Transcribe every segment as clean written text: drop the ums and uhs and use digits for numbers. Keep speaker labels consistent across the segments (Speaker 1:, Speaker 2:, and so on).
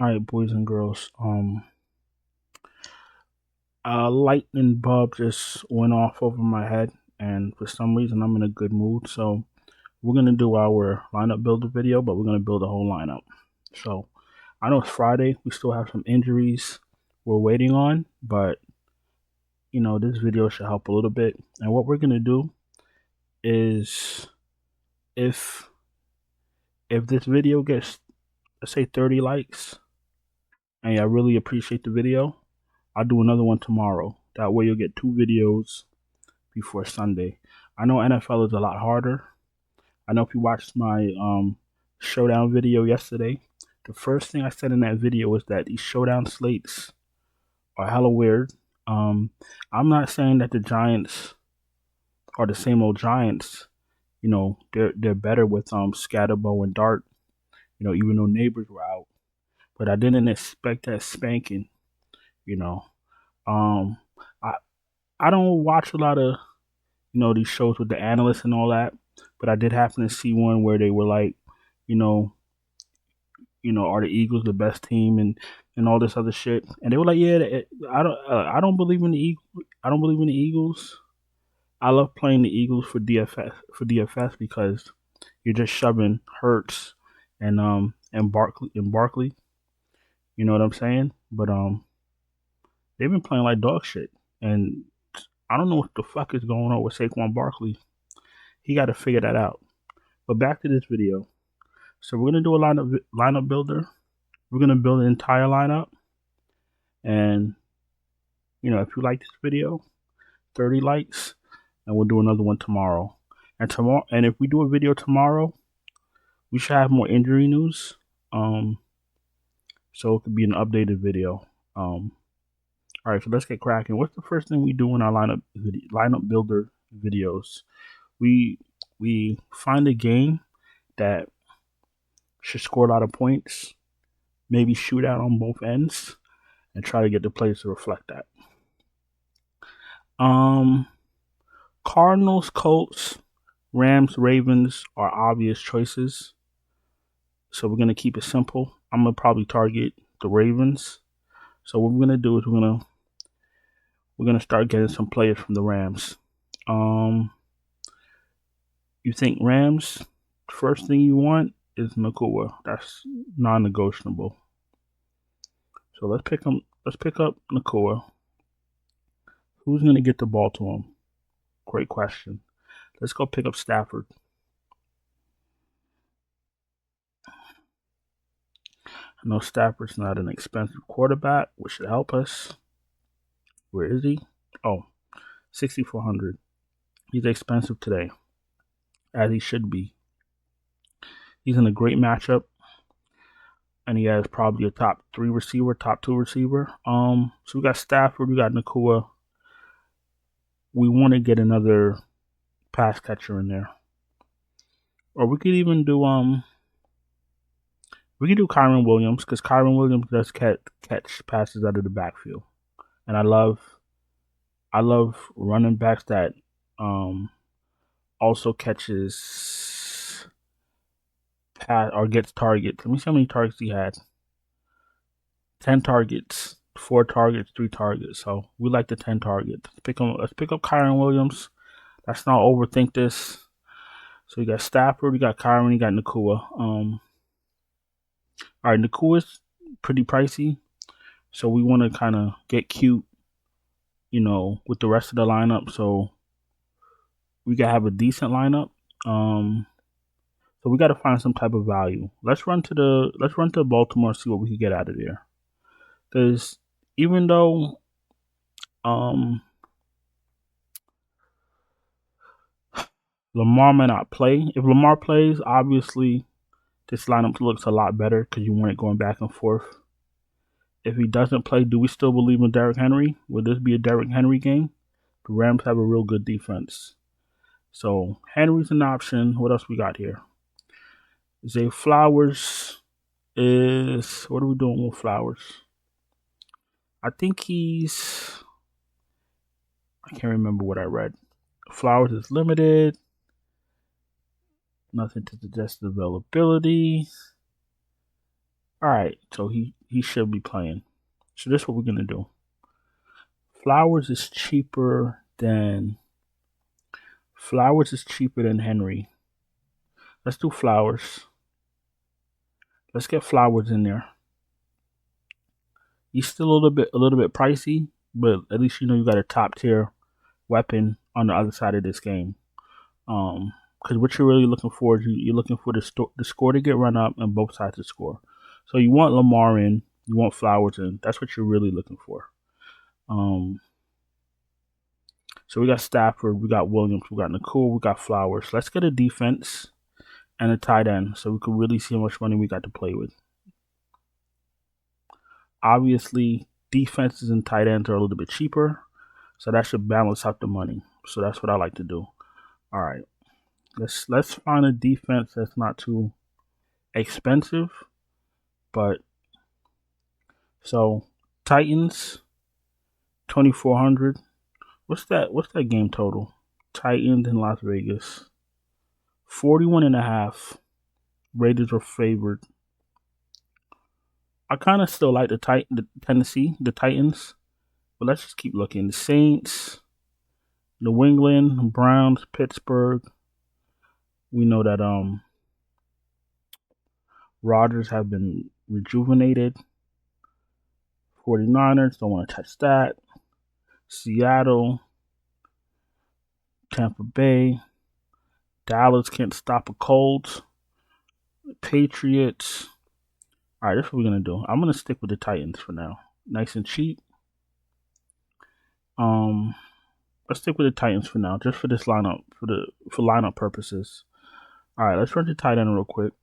Speaker 1: All right, boys and girls. A lightning bulb just went off over my head, and for some reason, I'm in a good mood. So we're gonna do our lineup builder video, but we're gonna build a whole lineup. So I know it's Friday. We still have some injuries we're waiting on, but this video should help a little bit. And what we're gonna do is, if this video gets, let's say, 30 likes, and I really appreciate the video, I'll do another one tomorrow. That way you'll get 2 videos before Sunday. I know NFL is a lot harder. I know if you watched my showdown video yesterday, the first thing I said in that video was that these showdown slates are hella weird. I'm not saying that the Giants are the same old Giants. They're better with Scatterbo and Dart. Even though neighbors were out, but I didn't expect that spanking. Um, I I don't watch a lot of these shows with the analysts and all that, but I did happen to see one where they were like, you know, are the Eagles the best team and all this other shit, and they were like, yeah, I don't believe in the Eagles. I don't believe in the Eagles. I love playing the Eagles for DFS because you're just shoving Hurts and Barkley. You know what I'm saying? But they've been playing like dog shit, and I don't know what the fuck is going on with Saquon Barkley. He got to figure that out. But back to this video. So we're gonna do a lineup builder. We're gonna build an entire lineup, and if you like this video, 30 likes, and we'll do another one tomorrow. And if we do a video tomorrow, we should have more injury news. So it could be an updated video. All right, so let's get cracking. What's the first thing we do in our lineup builder videos? We find a game that should score a lot of points, maybe shoot out on both ends, and try to get the plays to reflect that. Cardinals, Colts, Rams, Ravens are obvious choices. So we're gonna keep it simple. I'm gonna probably target the Ravens. So what we're gonna do is we're gonna start getting some players from the Rams. You think Rams? First thing you want is Nakua. That's non-negotiable. So let's pick up Nakua. Who's gonna get the ball to him? Great question. Let's go pick up Stafford. I know Stafford's not an expensive quarterback, which should help us. Where is he? Oh, 6,400. He's expensive today, as he should be. He's in a great matchup, and he has probably a top 2 receiver. So we got Stafford, we got Nakua. We want to get another pass catcher in there, or we could even do Kyren Williams, because Kyren Williams does catch passes out of the backfield, and I love running backs that also catches pass or gets targets. Let me see how many targets he had. 10 targets, 4 targets, 3 targets. So we like the 10 targets. Let's pick up Kyren Williams. Let's not overthink this. So you got Stafford, you got Kyren, you got Nakua. All right, Nakua's pretty pricey, so we want to kind of get cute, with the rest of the lineup. So we gotta have a decent lineup. So we got to find some type of value. Let's run to Baltimore, see what we can get out of there. Because even though Lamar may not play, if Lamar plays, obviously this lineup looks a lot better because you weren't going back and forth. If he doesn't play, do we still believe in Derrick Henry? Will this be a Derrick Henry game? The Rams have a real good defense. So Henry's an option. What else we got here? Zay Flowers is... What are we doing with Flowers? I think I can't remember what I read. Flowers is limited. Nothing to suggest availability. All right, so he should be playing. So this is what we're gonna do. Flowers is cheaper than Henry. Let's do Flowers. Let's get Flowers in there. He's still a little bit pricey, but at least you know you got a top tier weapon on the other side of this game. Because what you're really looking for is you're looking for the score to get run up and both sides to score. So you want Lamar in, you want Flowers in. That's what you're really looking for. So we got Stafford, we got Williams, we got Nicole, we got Flowers. Let's get a defense and a tight end so we can really see how much money we got to play with. Obviously, defenses and tight ends are a little bit cheaper, so that should balance out the money. So that's what I like to do. All right, let's find a defense that's not too expensive, but so Titans 2,400. What's that game total? Titans in Las Vegas 41.5. Raiders are favored. I kind of still like the Titans, but let's just keep looking. The Saints, New England, Browns, Pittsburgh. We know that Rodgers have been rejuvenated. 49ers, don't want to touch that. Seattle, Tampa Bay, Dallas can't stop a cold. Patriots. All right, that's what we're gonna do. I'm gonna stick with the Titans for now. Nice and cheap. Let's stick with the Titans for now, just for this lineup, for lineup purposes. All right, let's run the tight end real quick.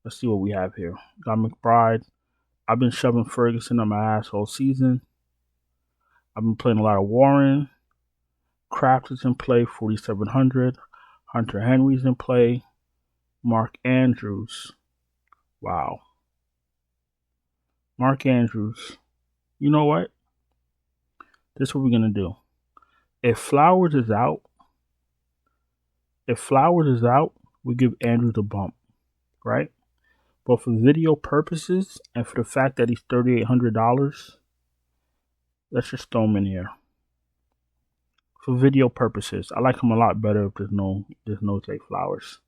Speaker 1: Let's see what we have here. Got McBride. I've been shoving Ferguson on my ass all season. I've been playing a lot of Warren. Kraft is in play, 4,700. Hunter Henry's in play. Mark Andrews. Wow. Mark Andrews. You know what? This is what we're going to do. If Flowers is out, we give Andrews a bump, right? But for video purposes and for the fact that he's $3,800, let's just throw him in here. For video purposes, I like him a lot better if there's no Zay Flowers.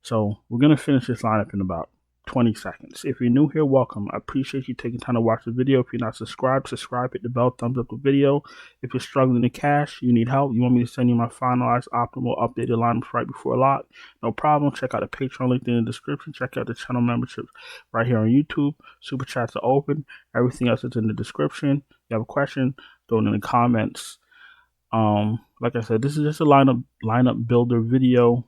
Speaker 1: So we're gonna finish this lineup in about 20 seconds. If you're new here, welcome. I appreciate you taking time to watch the video. If you're not subscribed, subscribe, hit the bell, thumbs up the video. If you're struggling to cash, you need help, you want me to send you my finalized, optimal, updated lineups right before lock, no problem. Check out the Patreon link in the description. Check out the channel memberships right here on YouTube. Super chats are open. Everything else is in the description. If you have a question, throw it in the comments. Like I said, this is just a lineup builder video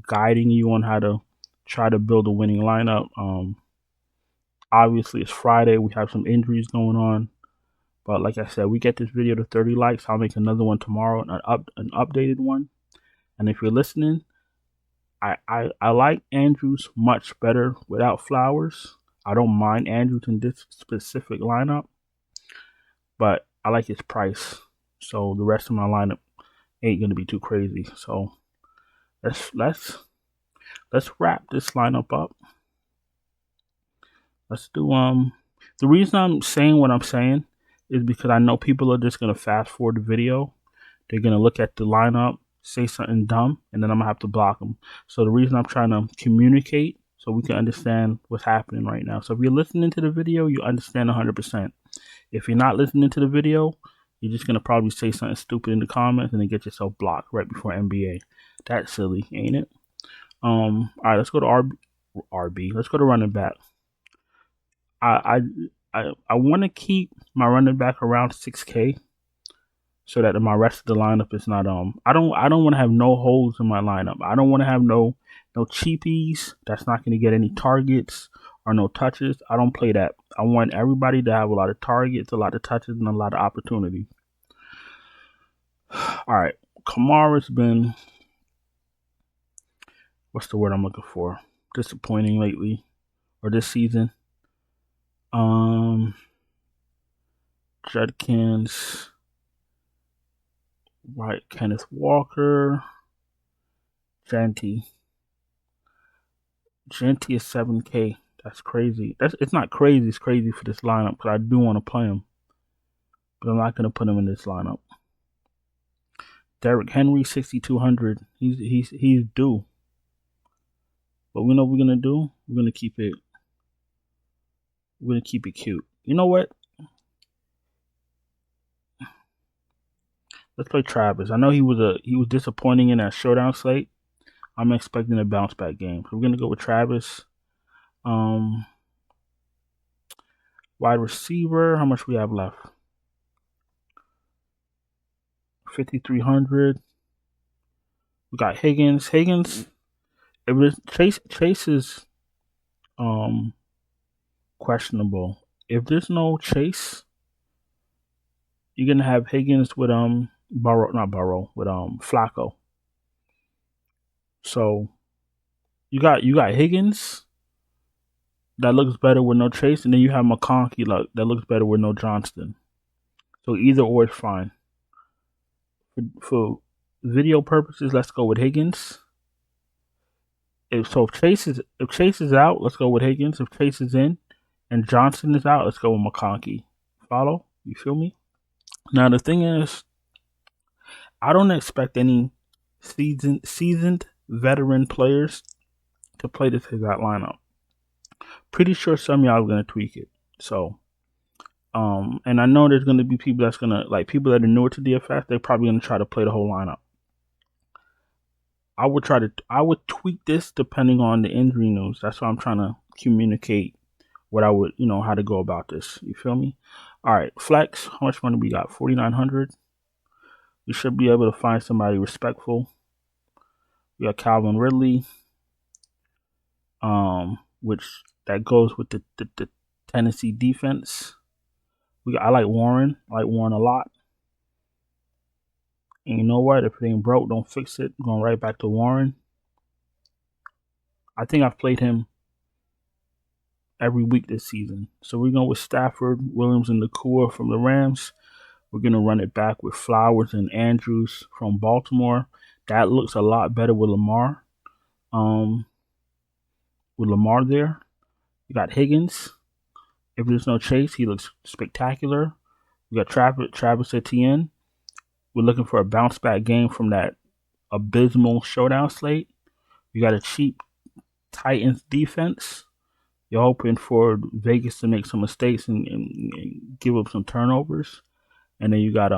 Speaker 1: guiding you on how to try to build a winning lineup. Obviously it's Friday, we have some injuries going on, but like I said, we get this video to 30 likes, I'll make another one tomorrow, an updated one. And if you're listening, I like Andrews much better without Flowers. I don't mind Andrews in this specific lineup, but I like his price, so the rest of my lineup ain't gonna be too crazy. So let's wrap this lineup up. Let's do the reason I'm saying what I'm saying is because I know people are just gonna fast forward the video. They're gonna look at the lineup, say something dumb, and then I'm gonna have to block them. So the reason I'm trying to communicate so we can understand what's happening right now. So if you're listening to the video, you understand 100%. If you're not listening to the video, you're just gonna probably say something stupid in the comments and then get yourself blocked right before NBA. That's silly, ain't it? All right, let's go to RB. Let's go to running back. I want to keep my running back around 6K so that my rest of the lineup is not I don't want to have no holes in my lineup. I don't want to have no cheapies that's not going to get any targets or no touches. I don't play that. I want everybody to have a lot of targets, a lot of touches, and a lot of opportunity. All right, Kamara's been, what's the word I'm looking for? Disappointing lately, or this season. Judkins, right? Kenneth Walker, Genty. Genty is 7K. That's crazy. It's not crazy. It's crazy for this lineup because I do want to play him, but I'm not gonna put him in this lineup. Derrick Henry 6,200. He's due. But we know what we're gonna do. We're gonna keep it. We're gonna keep it cute. You know what? Let's play Travis. I know he was disappointing in that showdown slate. I'm expecting a bounce back game. So we're gonna go with Travis. Wide receiver. How much we have left? 5,300. We got Higgins. Higgins. It was Chase is questionable. If there's no Chase, you're gonna have Higgins with with Flacco. So you got Higgins that looks better with no Chase, and then you have McConkey that looks better with no Johnston. So either or is fine. For video purposes, let's go with Higgins. If Chase is out, let's go with Higgins. If Chase is in and Johnson is out, let's go with McConkey. Follow? You feel me? Now the thing is, I don't expect any seasoned veteran players to play this exact lineup. Pretty sure some of y'all are gonna tweak it. So, and I know there's gonna be people that's gonna people that are newer to DFS. They're probably gonna try to play the whole lineup. I would tweak this depending on the injury news. That's why I'm trying to communicate what I would, how to go about this. You feel me? All right, flex. How much money we got? 4,900. We should be able to find somebody respectful. We got Calvin Ridley, which that goes with the Tennessee defense. I like Warren. I like Warren a lot. And you know what? If it ain't broke, don't fix it. I'm going right back to Warren. I think I've played him every week this season. So we're going with Stafford, Williams, and Nakua from the Rams. We're going to run it back with Flowers and Andrews from Baltimore. That looks a lot better with Lamar. With Lamar there. We got Higgins. If there's no Chase, he looks spectacular. We got Travis Etienne. We're looking for a bounce back game from that abysmal showdown slate. We got a cheap Titans defense. You're hoping for Vegas to make some mistakes and give up some turnovers. And then you got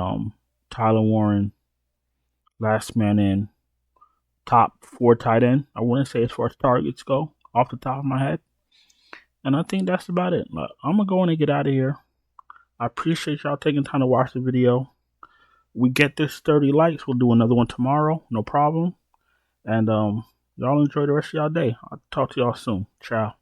Speaker 1: Tyler Warren, last man in, top 4 tight end. I wouldn't say as far as targets go off the top of my head. And I think that's about it. I'm going to go in and get out of here. I appreciate y'all taking time to watch the video. We get this 30 likes. We'll do another one tomorrow. No problem. And y'all enjoy the rest of y'all day. I'll talk to y'all soon. Ciao.